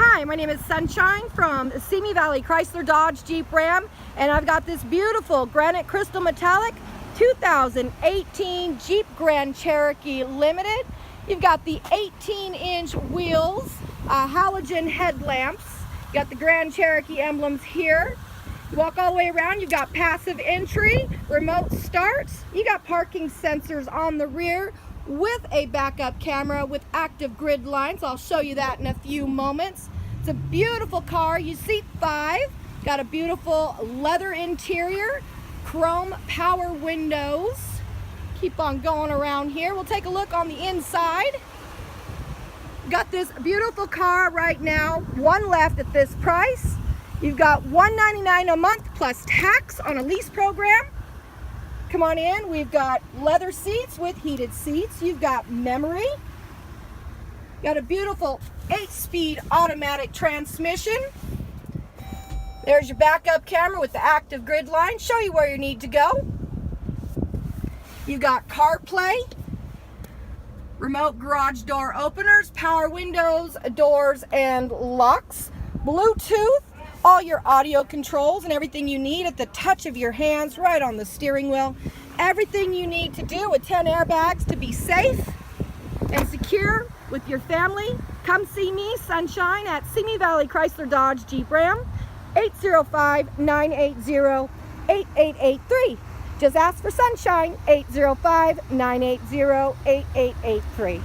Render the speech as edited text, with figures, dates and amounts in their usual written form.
Hi, my name is Sunshine from Simi Valley Chrysler Dodge Jeep Ram, and I've got this beautiful granite crystal metallic 2018 Jeep Grand Cherokee Limited. You've got the 18-inch wheels, halogen headlamps. You got the Grand Cherokee emblems here. You walk all the way around, you've got passive entry, remote starts. You got parking sensors on the rear with a backup camera with active grid lines. I'll show you that in a few moments. It's a beautiful car. You seat 5. Got a beautiful leather interior, chrome power windows. Keep on going around here. We'll take a look on the inside. Got this beautiful car right now, one left at this price. You've got $199 a month plus tax on a lease program. Come on in. We've got leather seats with heated seats. You've got memory. Got a beautiful 8-speed automatic transmission. There's your backup camera with the active grid line. Show you where you need to go. You've got CarPlay, remote garage door openers, power windows, doors, and locks, Bluetooth, all your audio controls and everything you need at the touch of your hands right on the steering wheel. Everything you need to do with 10 airbags to be safe and secure with your family. Come see me, Sunshine, at Simi Valley Chrysler Dodge Jeep Ram, 805-980-8883. Just ask for Sunshine, 805-980-8883.